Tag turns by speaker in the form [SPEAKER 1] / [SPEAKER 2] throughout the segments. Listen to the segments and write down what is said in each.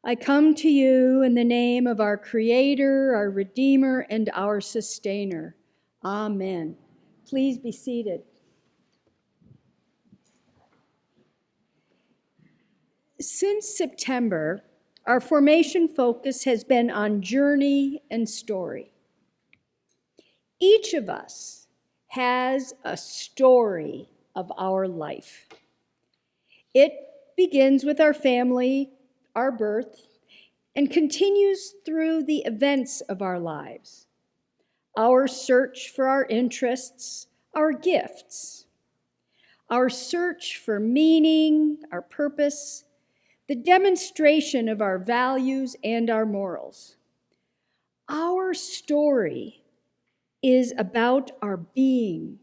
[SPEAKER 1] I come to you in the name of our Creator, our Redeemer, and our Sustainer. Amen. Please be seated. Since September, our formation focus has been on journey and story. Each of us has a story of our life. It begins with our family, our birth, and continues through the events of our lives, our search for our interests, our gifts, our search for meaning, our purpose, the demonstration of our values and our morals. Our story is about our being,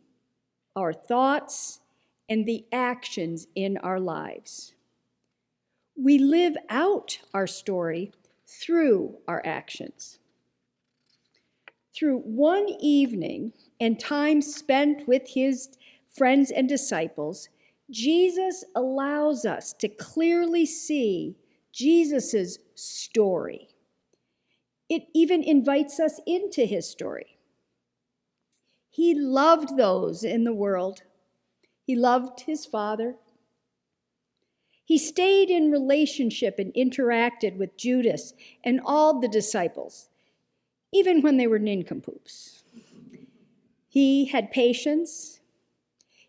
[SPEAKER 1] our thoughts, and the actions in our lives. We live out our story through our actions. Through one evening and time spent with his friends and disciples, Jesus allows us to clearly see Jesus' story. It even invites us into his story. He loved those in the world. He loved his Father. He stayed in relationship and interacted with Judas and all the disciples, even when they were nincompoops. He had patience.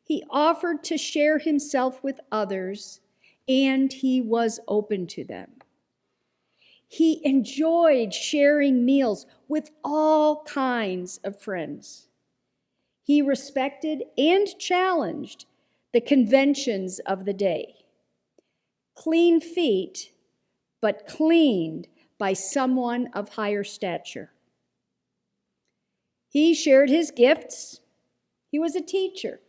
[SPEAKER 1] He offered to share himself with others, and he was open to them. He enjoyed sharing meals with all kinds of friends. He respected and challenged the conventions of the day. Clean feet, but cleaned by someone of higher stature. He shared his gifts. He was a teacher.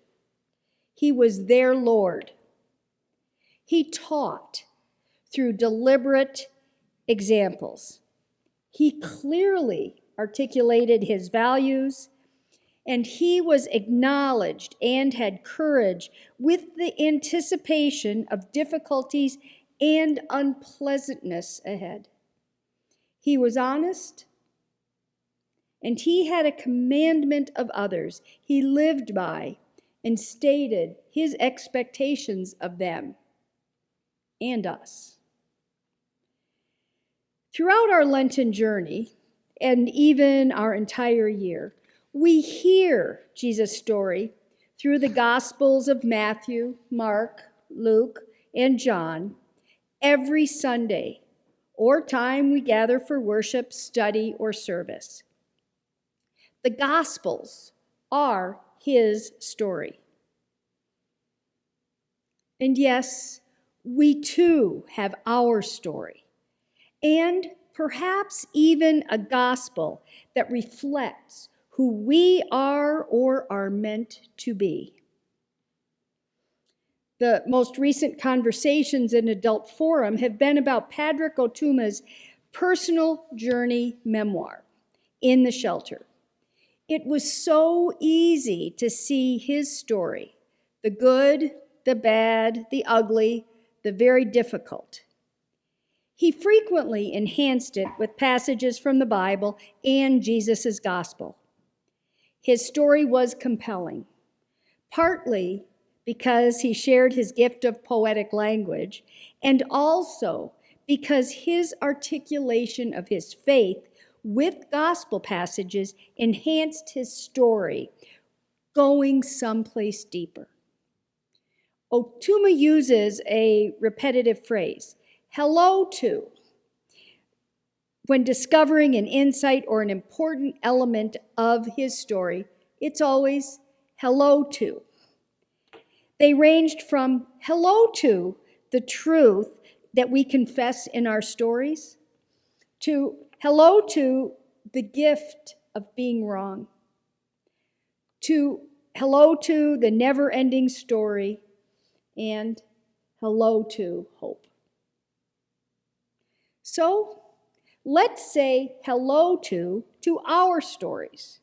[SPEAKER 1] He was their Lord. He taught through deliberate examples. He clearly articulated his values, and he was acknowledged and had courage with the anticipation of difficulties and unpleasantness ahead. He was honest, and he had a commandment of others he lived by and stated his expectations of them and us. Throughout our Lenten journey, and even our entire year, we hear Jesus' story through the Gospels of Matthew, Mark, Luke, and John every Sunday or time we gather for worship, study, or service. The Gospels are his story. And yes, we too have our story, and perhaps even a gospel that reflects who we are or are meant to be. The most recent conversations in Adult Forum have been about Patrick Otuma's personal journey memoir, In the Shelter. It was so easy to see his story, the good, the bad, the ugly, the very difficult. He frequently enhanced it with passages from the Bible and Jesus' gospel. His story was compelling, partly because he shared his gift of poetic language, and also because his articulation of his faith with gospel passages enhanced his story, going someplace deeper. Otuma uses a repetitive phrase, hello to, when discovering an insight or an important element of his story. It's always hello to. They ranged from hello to the truth that we confess in our stories to hello to the gift of being wrong, to hello to the never-ending story, and hello to hope. So let's say hello to our stories.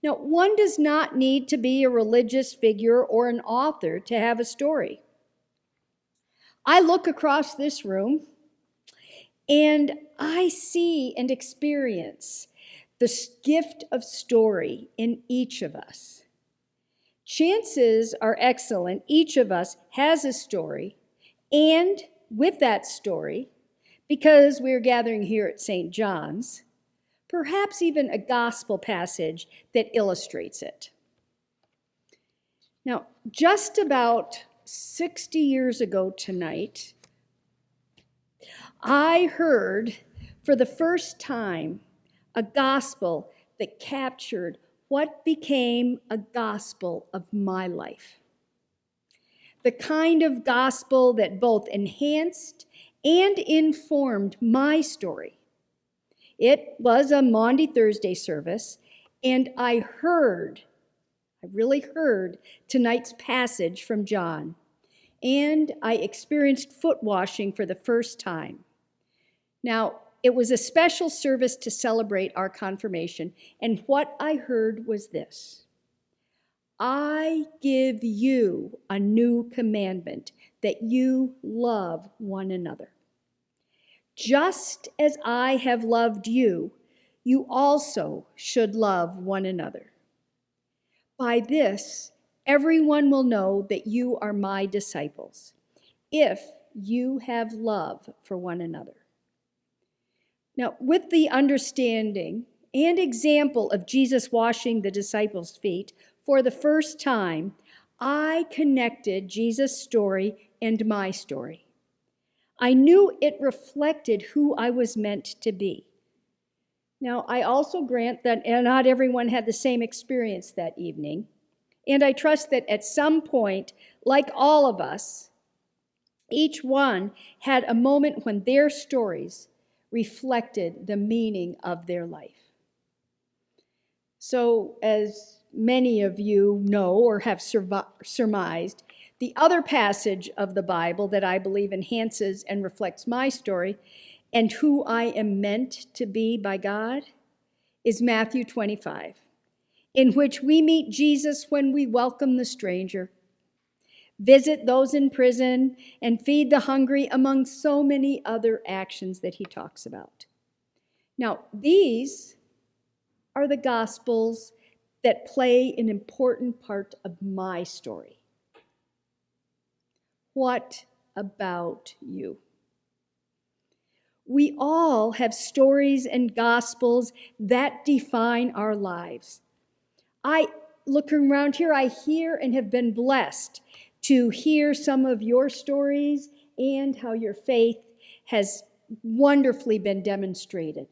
[SPEAKER 1] Now, one does not need to be a religious figure or an author to have a story. I look across this room, And I see and experience the gift of story in each of us. Chances are excellent each of us has a story, and with that story, because we're gathering here at St. John's, perhaps even a gospel passage that illustrates it. Now, just about 60 years ago tonight, I heard for the first time a gospel that captured what became a gospel of my life. The kind of gospel that both enhanced and informed my story. It was a Maundy Thursday service, and I really heard tonight's passage from John, and I experienced foot washing for the first time. Now, it was a special service to celebrate our confirmation, and what I heard was this: I give you a new commandment, that you love one another. Just as I have loved you, you also should love one another. By this, everyone will know that you are my disciples, if you have love for one another. Now, with the understanding and example of Jesus washing the disciples' feet for the first time, I connected Jesus' story and my story. I knew it reflected who I was meant to be. Now, I also grant that not everyone had the same experience that evening, and I trust that at some point, like all of us, each one had a moment when their stories reflected the meaning of their life. So, as many of you know or have surmised, the other passage of the Bible that I believe enhances and reflects my story and who I am meant to be by God is Matthew 25, in which we meet Jesus when we welcome the stranger, visit those in prison, and feed the hungry, among so many other actions that he talks about. Now, these are the Gospels that play an important part of my story. What about you? We all have stories and Gospels that define our lives. Looking around here, I hear and have been blessed to hear some of your stories and how your faith has wonderfully been demonstrated.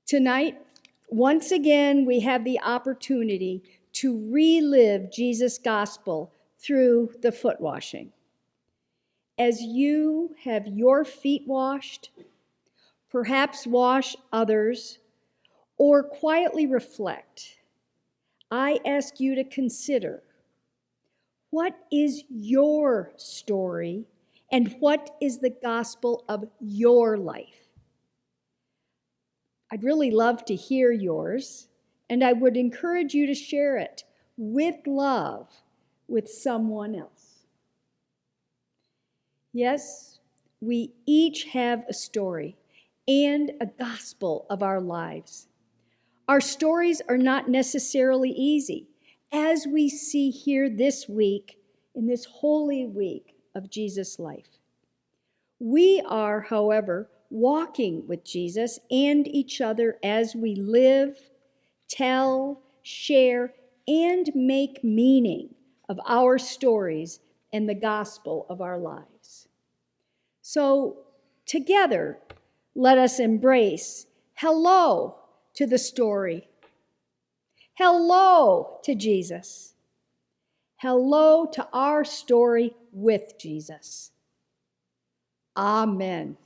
[SPEAKER 1] Tonight, once again, we have the opportunity to relive Jesus' gospel through the foot washing. As you have your feet washed, perhaps wash others, or quietly reflect, I ask you to consider, what is your story and what is the gospel of your life? I'd really love to hear yours, and I would encourage you to share it with love with someone else. Yes, we each have a story and a gospel of our lives. Our stories are not necessarily easy, as we see here this week, in this holy week of Jesus' life. We are, however, walking with Jesus and each other as we live, tell, share, and make meaning of our stories and the gospel of our lives. So, together, let us embrace hello to the story. Hello to Jesus. Hello to our story with Jesus. Amen.